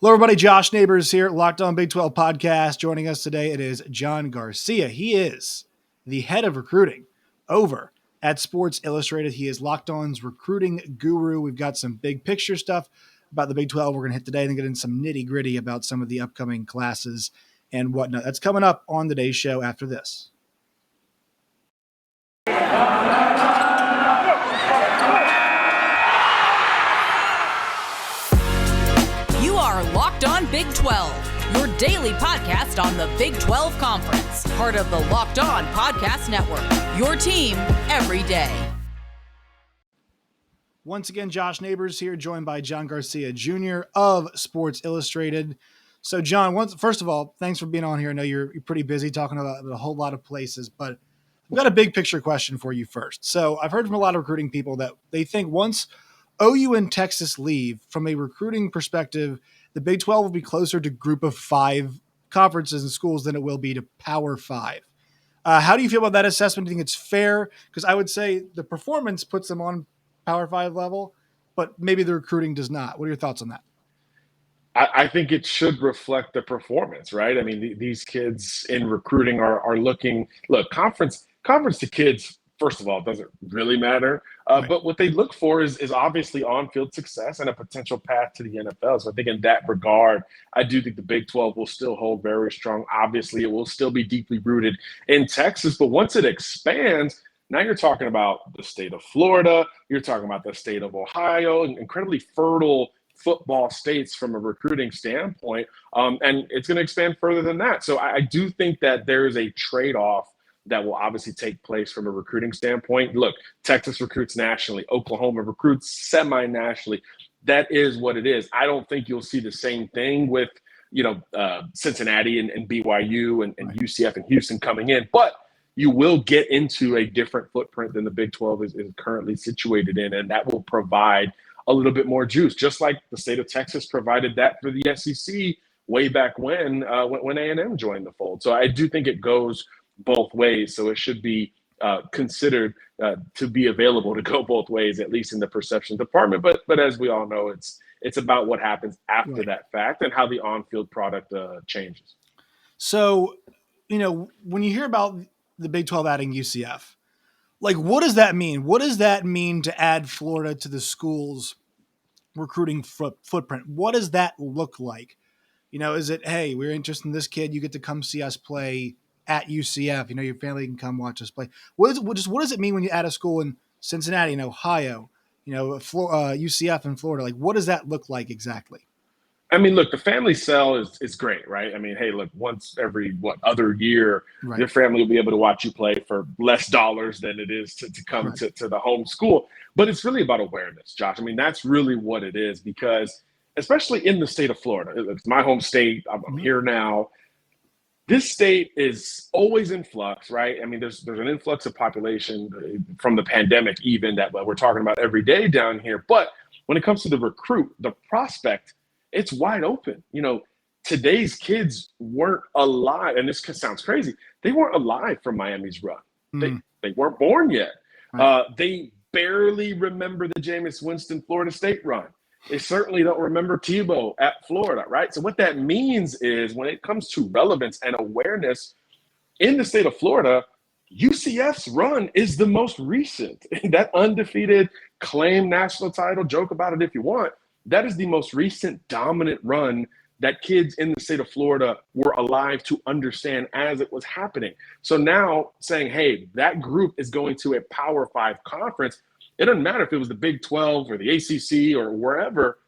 Hello, everybody. Josh Neighbors here, Locked On Big 12 podcast. Joining us today, it is John Garcia. He is the head of recruiting over at Sports Illustrated. He is Locked On's recruiting guru. We've got some big picture stuff about the Big 12 we're going to hit today and then get into some nitty gritty about some of the upcoming classes and whatnot. That's coming up on today's show after this. Locked On Big 12, your daily podcast on the Big 12 Conference, part of the Locked On Podcast Network, your team every day. Once again, Josh Neighbors here, joined by John Garcia Jr. of Sports Illustrated. So, John, first of all, thanks for being on here. I know you're pretty busy talking about a whole lot of places, but I've got a big picture question for you first. So I've heard from a lot of recruiting people that they think once OU and Texas leave, from a recruiting perspective, the Big 12 will be closer to Group of Five conferences and schools than it will be to Power Five. How do you feel about that assessment? Do you think it's fair? Because I would say the performance puts them on Power Five level, but maybe the recruiting does not. What are your thoughts on that? I think it should reflect the performance, right? I mean, these kids in recruiting are looking – look, conference to kids, first of all, doesn't really matter. Right. But what they look for is obviously on-field success and a potential path to the NFL. So I think in that regard, I do think the Big 12 will still hold very strong. Obviously, it will still be deeply rooted in Texas. But once it expands, now you're talking about the state of Florida. You're talking about the state of Ohio, incredibly fertile football states from a recruiting standpoint. And it's going to expand further than that. So I do think that there is a trade-off that will obviously take place from a recruiting standpoint. Look, Texas recruits nationally. Oklahoma recruits semi-nationally. That is what it is. I don't think you'll see the same thing with, Cincinnati and BYU and UCF and Houston coming in. But you will get into a different footprint than the Big 12 is currently situated in, and that will provide a little bit more juice, just like the state of Texas provided that for the SEC way back when A&M joined the fold. So I do think it goes both ways, so it should be considered to be available to go both ways, at least in the perception department. But as we all know, it's about what happens after that fact and how the on-field product changes. So, when you hear about the Big 12 adding UCF, like, what does that mean? What does that mean to add Florida to the school's recruiting footprint? What does that look like? Is it, hey, we're interested in this kid, you get to come see us play at UCF, your family can come watch us play. What does it mean when you add a school in Cincinnati, in Ohio, UCF in Florida? Like, what does that look like exactly? I mean, look, the family sell is great, right? I mean, hey, look, once every other year, right, your family will be able to watch you play for less dollars than it is to come right to the home school. But it's really about awareness, Josh. I mean, that's really what it is, because especially in the state of Florida, it's my home state. I'm here now. This state is always in flux, right? I mean, there's an influx of population from the pandemic even that we're talking about every day down here. But when it comes to the recruit, the prospect, it's wide open. Today's kids weren't alive, and this sounds crazy. They weren't alive for Miami's run. They weren't born yet. Right. They barely remember the Jameis Winston Florida State run. They certainly don't remember Tebow at Florida, right? So what that means is when it comes to relevance and awareness in the state of Florida, UCF's run is the most recent. That undefeated claim national title, joke about it if you want, that is the most recent dominant run that kids in the state of Florida were alive to understand as it was happening. So now saying, hey, that group is going to a Power 5 conference, it doesn't matter if it was the Big 12 or the ACC or wherever,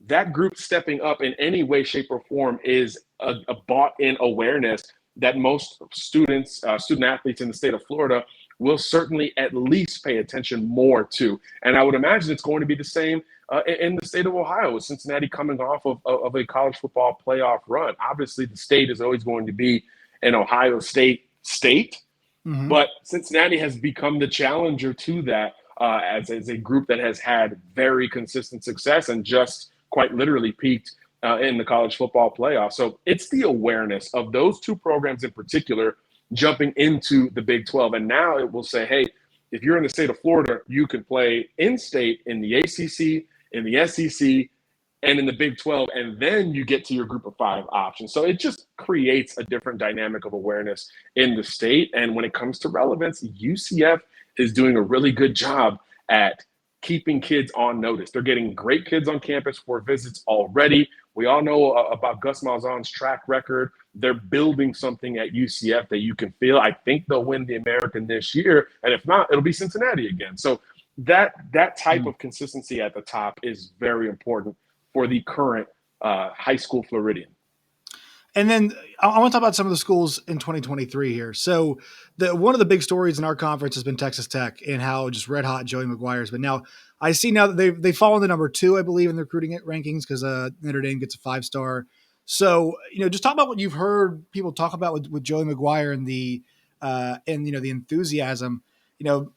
that group stepping up in any way, shape, or form is a bought-in awareness that most student athletes in the state of Florida will certainly at least pay attention more to. And I would imagine it's going to be the same in the state of Ohio, with Cincinnati coming off of a college football playoff run. Obviously, the state is always going to be an Ohio State, but Cincinnati has become the challenger to that. As a group that has had very consistent success and just quite literally peaked in the college football playoff. So it's the awareness of those two programs in particular jumping into the Big 12. And now it will say, hey, if you're in the state of Florida, you can play in-state in the ACC, in the SEC, and in the Big 12, and then you get to your group of 5 options. So it just creates a different dynamic of awareness in the state. And when it comes to relevance, UCF is doing a really good job at keeping kids on notice. They're getting great kids on campus for visits already. We all know about Gus Malzahn's track record. They're building something at UCF that you can feel. I think they'll win the American this year, and if not, it'll be Cincinnati again. So that type of consistency at the top is very important for the current high school Floridian. And then I want to talk about some of the schools in 2023 here. So one of the big stories in our conference has been Texas Tech and how just red hot Joey McGuire has been. Now, I see now that they've fallen to number 2, I believe, in the recruiting rankings because Notre Dame gets a 5-star. So, just talk about what you've heard people talk about with Joey McGuire and the enthusiasm.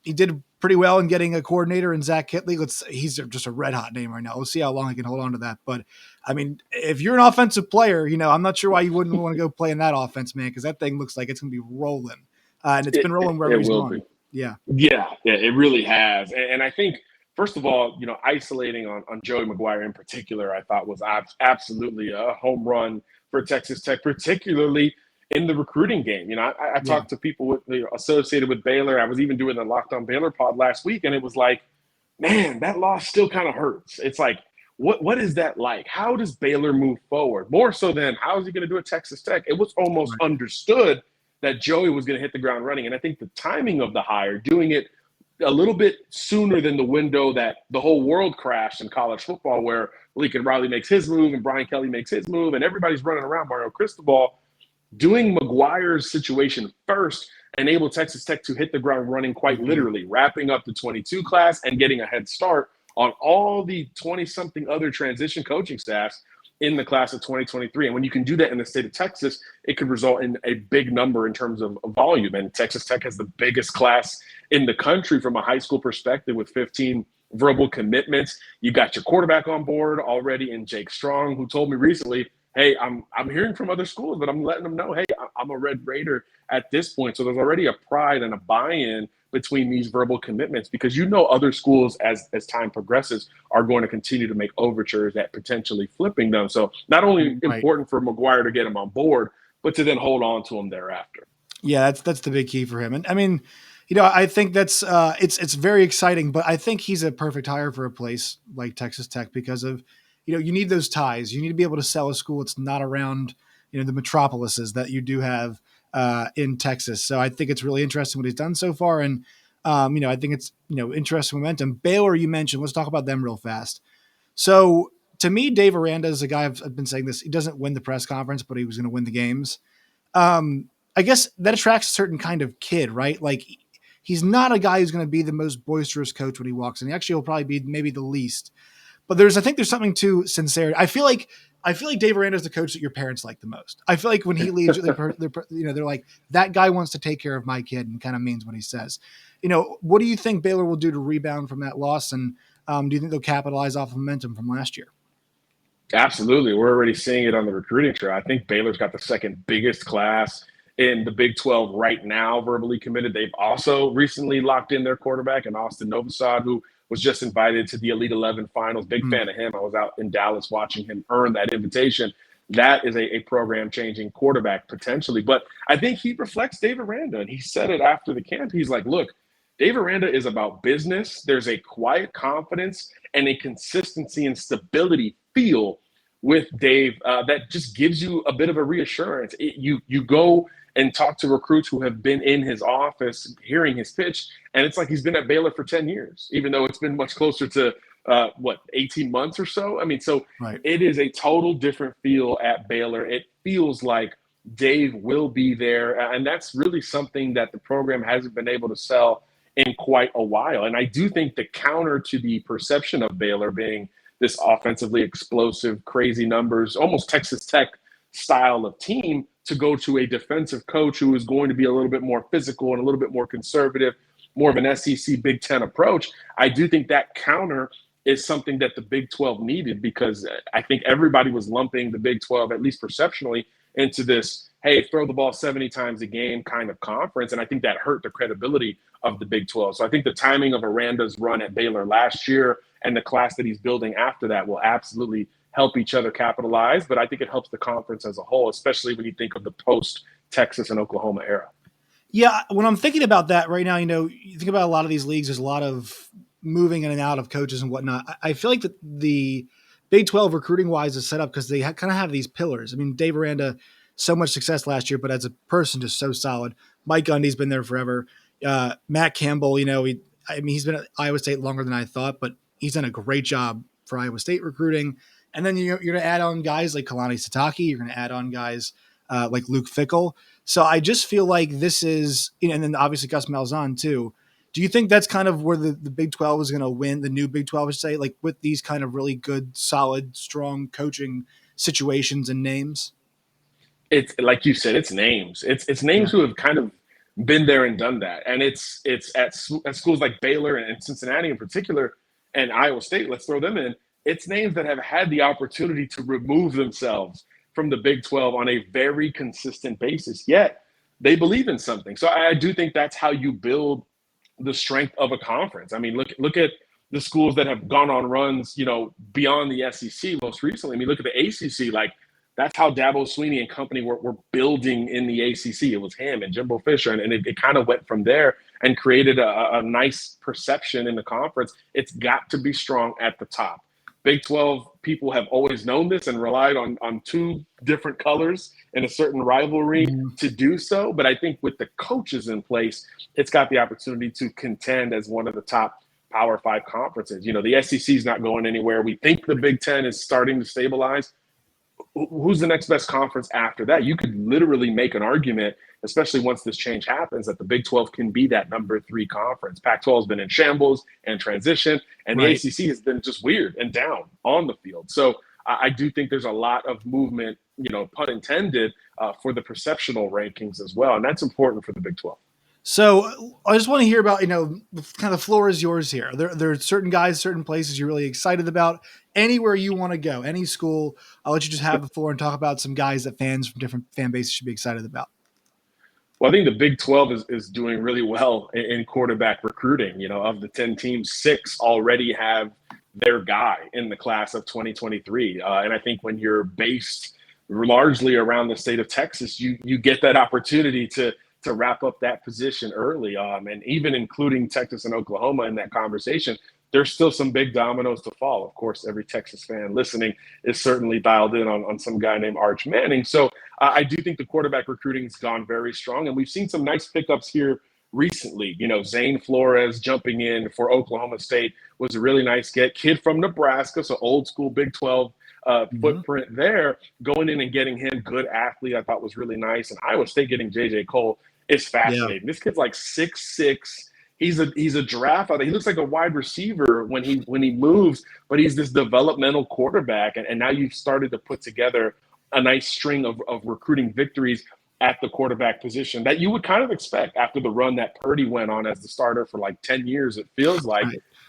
He did pretty well in getting a coordinator in Zach Kitley. He's just a red hot name right now. We'll see how long he can hold on to that. But I mean, if you're an offensive player, I'm not sure why you wouldn't want to go play in that offense, man, because that thing looks like it's going to be rolling. And it's been rolling wherever he's gone. Yeah, it really has. And I think, first of all, isolating on Joey McGuire in particular, I thought was absolutely a home run for Texas Tech, particularly in the recruiting game. I talked to people associated with Baylor. I was even doing the Locked On Baylor pod last week, and it was like, man, that loss still kind of hurts. It's like, what is that like? How does Baylor move forward? More so than how is he going to do at Texas Tech? It was almost understood that Joey was going to hit the ground running. And I think the timing of the hire, doing it a little bit sooner than the window that the whole world crashed in college football, where Lincoln Riley makes his move and Brian Kelly makes his move and everybody's running around Mario Cristobal, doing McGuire's situation first enabled Texas Tech to hit the ground running quite literally, wrapping up the 22 class and getting a head start on all the 20-something other transition coaching staffs in the class of 2023. And when you can do that in the state of Texas, it could result in a big number in terms of volume. And Texas Tech has the biggest class in the country from a high school perspective with 15 verbal commitments. You got your quarterback on board already in Jake Strong, who told me recently, hey, I'm hearing from other schools, but I'm letting them know, hey, I'm a Red Raider at this point. So there's already a pride and a buy-in between these verbal commitments, because other schools, as time progresses, are going to continue to make overtures at potentially flipping them. So not only important for McGuire to get him on board, but to then hold on to him thereafter. Yeah, that's the big key for him. And I mean, I think that's it's very exciting, but I think he's a perfect hire for a place like Texas Tech because of, you need those ties. You need to be able to sell a school that's not around, the metropolises that you do have in Texas. So I think it's really interesting what he's done so far. And, I think it's, interesting momentum. Baylor, you mentioned, let's talk about them real fast. So to me, Dave Aranda is a guy, I've been saying this, he doesn't win the press conference, but he was going to win the games. I guess that attracts a certain kind of kid, right? Like he's not a guy who's going to be the most boisterous coach when he walks in. He actually will probably be maybe the least. But I think there's something to sincerity. I feel like Dave Aranda is the coach that your parents like the most. I feel like when he leaves, they're like, that guy wants to take care of my kid and kind of means what he says. What do you think Baylor will do to rebound from that loss? And do you think they'll capitalize off momentum from last year? Absolutely. We're already seeing it on the recruiting trail. I think Baylor's got the second biggest class in the Big 12 right now, verbally committed. They've also recently locked in their quarterback in Austin Novosad, who was just invited to the Elite 11 finals. Big fan of him. I was out in Dallas watching him earn that invitation. That is a program-changing quarterback potentially. But I think he reflects Dave Aranda, and he said it after the camp. He's like, look, Dave Aranda is about business. There's a quiet confidence and a consistency and stability feel with Dave that just gives you a bit of a reassurance. You go and talk to recruits who have been in his office, hearing his pitch, and it's like he's been at Baylor for 10 years, even though it's been much closer to, 18 months or so? I mean, It is a total different feel at Baylor. It feels like Dave will be there, and that's really something that the program hasn't been able to sell in quite a while. And I do think the counter to the perception of Baylor being this offensively explosive, crazy numbers, almost Texas Tech style of team, to go to a defensive coach who is going to be a little bit more physical and a little bit more conservative, more of an SEC Big Ten approach. I do think that counter is something that the Big 12 needed, because I think everybody was lumping the Big 12, at least perceptionally, into this, hey, throw the ball 70 times a game kind of conference. And I think that hurt the credibility of the Big 12. So I think the timing of Aranda's run at Baylor last year and the class that he's building after that will absolutely help each other capitalize, but I think it helps the conference as a whole, especially when you think of the post-Texas and Oklahoma era. Yeah, when I'm thinking about that right now, you think about a lot of these leagues, there's a lot of moving in and out of coaches and whatnot. I feel like the Big 12 recruiting wise is set up because they kind of have these pillars. I mean, Dave Aranda, so much success last year, but as a person, just so solid. Mike Gundy's been there forever. Matt Campbell, he's been at Iowa State longer than I thought, but he's done a great job for Iowa State recruiting. And then you're going to add on guys like Kalani Sitake. You're going to add on guys like Luke Fickell. So I just feel like this is, and then obviously Gus Malzahn too. Do you think that's kind of where the Big 12 is going to win, the new Big 12, I should say, like with these kind of really good, solid, strong coaching situations and names? It's like you said, it's names. It's names who have kind of been there and done that. And it's at schools like Baylor and Cincinnati in particular, and Iowa State, let's throw them in. It's names that have had the opportunity to remove themselves from the Big 12 on a very consistent basis, yet they believe in something. So I do think that's how you build the strength of a conference. I mean, look at the schools that have gone on runs, beyond the SEC most recently. I mean, look at the ACC. Like, that's how Dabo Swinney and company were building in the ACC. It was him and Jimbo Fisher, and it kind of went from there and created a nice perception in the conference. It's got to be strong at the top. Big 12 people have always known this and relied on two different colors in a certain rivalry to do so. But I think with the coaches in place, it's got the opportunity to contend as one of the top Power 5 conferences. The SEC is not going anywhere. We think the Big 10 is starting to stabilize. Who's the next best conference after that? You could literally make an argument, especially once this change happens, that the Big 12 can be that number 3 conference. Pac-12 has been in shambles and transition, and the ACC has been just weird and down on the field. So I do think there's a lot of movement, pun intended, for the perceptional rankings as well, and that's important for the Big 12. So I just want to hear about, kind of the floor is yours here. There are certain guys, certain places you're really excited about. Anywhere you want to go, any school, I'll let you just have the floor and talk about some guys that fans from different fan bases should be excited about. Well, I think the Big 12 is doing really well in quarterback recruiting. Of the 10 teams, 6 already have their guy in the class of 2023. And I think when you're based largely around the state of Texas, you get that opportunity to wrap up that position early. And even including Texas and Oklahoma in that conversation, there's still some big dominoes to fall. Of course, every Texas fan listening is certainly dialed in on some guy named Arch Manning. So I do think the quarterback recruiting has gone very strong, and we've seen some nice pickups here recently. Zane Flores jumping in for Oklahoma State was a really nice get. Kid from Nebraska, so old school Big 12 footprint there. Going in and getting him, good athlete, I thought was really nice. And Iowa State getting J.J. Cole is fascinating. Yeah. This kid's like 6'6". He's a giraffe out there. He looks like a wide receiver when he moves, but he's this developmental quarterback. And now you've started to put together a nice string of recruiting victories at the quarterback position that you would kind of expect after the run that Purdy went on as the starter for like 10 years, it feels like.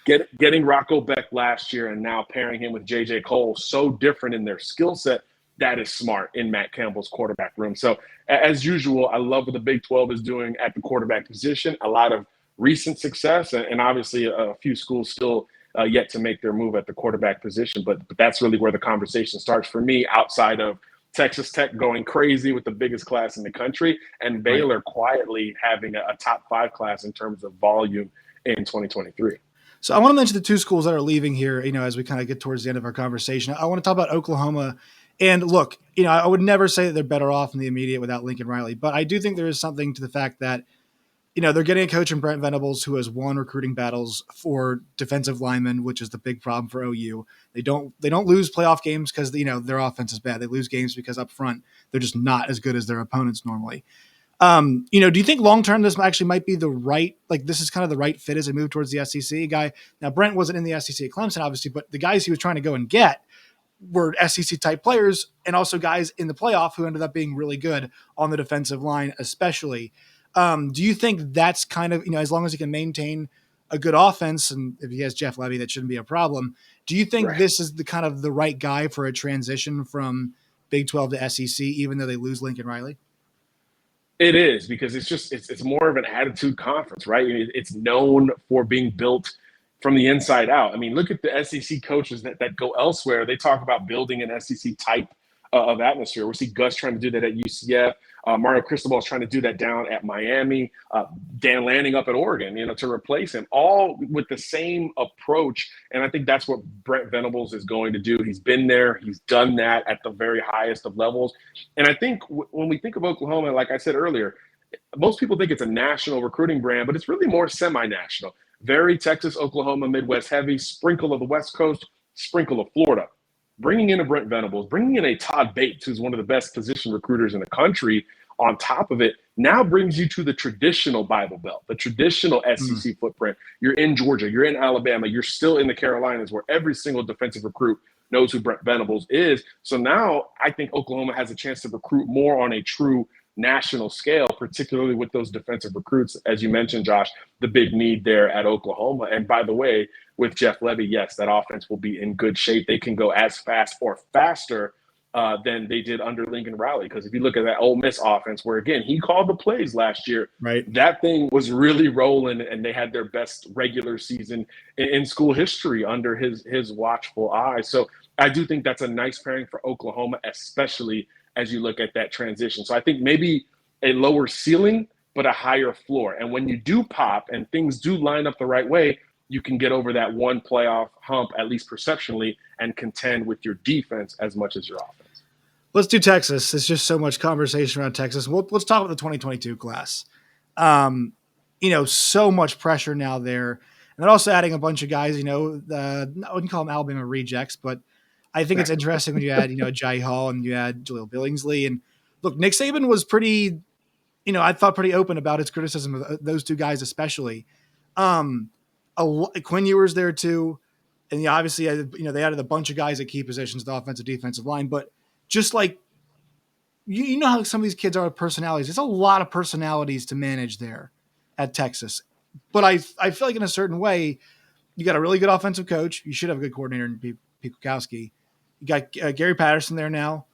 Right. Getting Rocco Beck last year and now pairing him with J.J. Cole, so different in their skill set. That is smart in Matt Campbell's quarterback room. So as usual, I love what the Big 12 is doing at the quarterback position. A lot of recent success and obviously a few schools still yet to make their move at the quarterback position. But that's really where the conversation starts for me, outside of Texas Tech going crazy with the biggest class in the country and Baylor quietly having a top 5 class in terms of volume in 2023. So I want to mention the 2 schools that are leaving here, as we kind of get towards the end of our conversation. I want to talk about Oklahoma. And look, I would never say that they're better off in the immediate without Lincoln Riley, but I do think there is something to the fact that, they're getting a coach in Brent Venables who has won recruiting battles for defensive linemen, which is the big problem for OU. They don't lose playoff games because, their offense is bad. They lose games because up front, they're just not as good as their opponents normally. Do you think long-term this actually might be the right, this is kind of the right fit as they move towards the SEC guy? Now, Brent wasn't in the SEC at Clemson, obviously, but the guys he was trying to go and get were SEC type players and also guys in the playoff who ended up being really good on the defensive line, especially. Do you think that's kind of, as long as he can maintain a good offense, and if he has Jeff Levy, that shouldn't be a problem. Do you think this is the kind of the right guy for a transition from Big 12 to SEC, even though they lose Lincoln Riley? It is, because it's more of an attitude conference, right? It's known for being built from the inside out. I mean, look at the SEC coaches that go elsewhere. They talk about building an SEC type of atmosphere. We see Gus trying to do that at UCF. Mario Cristobal is trying to do that down at Miami. Dan Lanning up at Oregon, to replace him, all with the same approach. And I think that's what Brent Venables is going to do. He's been there. He's done that at the very highest of levels. And I think when we think of Oklahoma, like I said earlier, most people think it's a national recruiting brand, but it's really more semi-national. Very Texas, Oklahoma, Midwest heavy, sprinkle of the West Coast, sprinkle of Florida. Bringing in a Brent Venables, bringing in a Todd Bates, who's one of the best position recruiters in the country, on top of it, now brings you to the traditional Bible Belt, the traditional SEC footprint. You're in Georgia, you're in Alabama, you're still in the Carolinas, where every single defensive recruit knows who Brent Venables is. So now I think Oklahoma has a chance to recruit more on a true national scale, particularly with those defensive recruits. As you mentioned, Josh, the big need there at Oklahoma. And by the way, with Jeff Levy, yes, that offense will be in good shape. They can go as fast or faster than they did under Lincoln Riley. Because if you look at that Ole Miss offense, where, again, he called the plays last year, right? That thing was really rolling, and they had their best regular season in school history under his watchful eye. So I do think that's a nice pairing for Oklahoma, especially as you look at that transition. So I think maybe a lower ceiling, but a higher floor. And when you do pop and things do line up the right way, you can get over that one playoff hump, at least perceptionally, and contend with your defense as much as your offense. Let's do Texas. There's just so much conversation around Texas. Let's talk about the 2022 class. So much pressure now there. And they're also adding a bunch of guys, I wouldn't call them Alabama rejects, but I think it's interesting when you add, Jai Hall and you add Jaleel Billingsley. And look, Nick Saban was pretty, I thought pretty open about his criticism of those two guys, especially. Quinn Ewers there too. And obviously, they added a bunch of guys at key positions, the offensive, defensive line. But just like, you know how some of these kids are with personalities. There's a lot of personalities to manage there at Texas. But I feel like in a certain way, you got a really good offensive coach. You should have a good coordinator in Pete Kwiatkowski. You got Gary Patterson there now.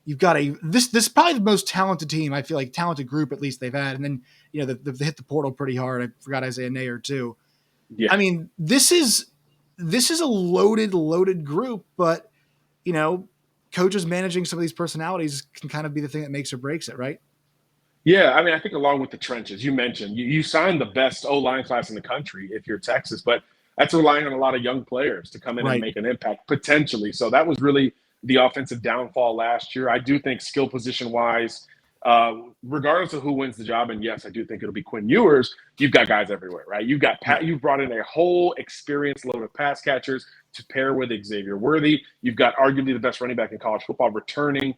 You've got this is probably the most talented team, I feel like, talented group at least they've had. And then, they hit the portal pretty hard. I forgot Isaiah Nayer too. Yeah. I mean, this is a loaded group, but, coaches managing some of these personalities can kind of be the thing that makes or breaks it, right? Yeah, I mean, I think along with the trenches, you mentioned, you signed the best O-line class in the country if you're Texas, but that's relying on a lot of young players to come in and make an impact potentially. So that was really the offensive downfall last year. I do think skill position-wise, regardless of who wins the job, and yes, I do think it'll be Quinn Ewers, you've got guys everywhere, right? You've brought in a whole experienced load of pass catchers to pair with Xavier Worthy. You've got arguably the best running back in college football returning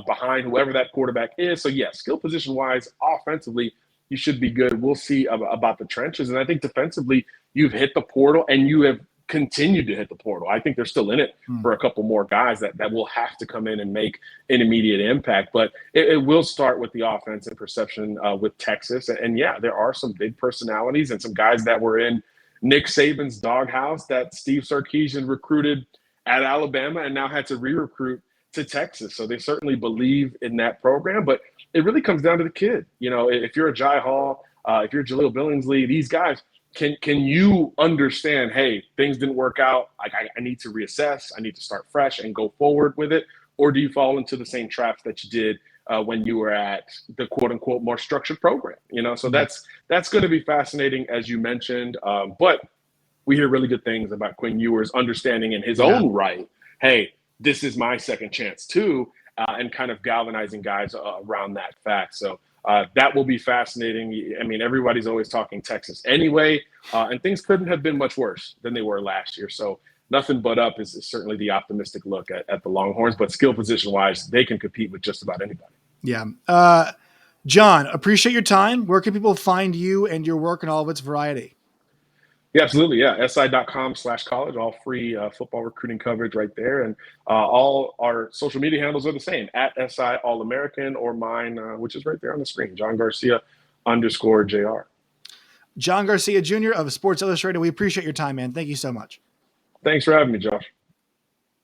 behind whoever that quarterback is. So, yeah, skill position-wise, offensively, you should be good. We'll see about the trenches. And I think defensively, you've hit the portal and you have continued to hit the portal. I think they're still in it for a couple more guys that will have to come in and make an immediate impact. But it will start with the offense and perception with Texas. And, yeah, there are some big personalities and some guys that were in Nick Saban's doghouse that Steve Sarkisian recruited at Alabama and now had to re-recruit to Texas. So they certainly believe in that program. But it really comes down to the kid. If you're a Jai Hall, if you're Jaleel Billingsley, these guys, can you understand, hey, things didn't work out. I need to reassess. I need to start fresh and go forward with it. Or do you fall into the same traps that you did when you were at the quote unquote more structured program? So that's going to be fascinating, as you mentioned. But we hear really good things about Quinn Ewers understanding in his own right, hey, this is my second chance too, and kind of galvanizing guys around that fact. So that will be fascinating. I mean, everybody's always talking Texas anyway, and things couldn't have been much worse than they were last year. So nothing but up is certainly the optimistic look at the Longhorns, but skill position-wise, they can compete with just about anybody. Yeah. John, appreciate your time. Where can people find you and your work and all of its variety? Yeah, absolutely. Yeah, si.com/college, all free football recruiting coverage right there. And all our social media handles are the same, at SI All-American, or mine, which is right there on the screen, John Garcia _JR. John Garcia Jr. of Sports Illustrated. We appreciate your time, man. Thank you so much. Thanks for having me, Josh.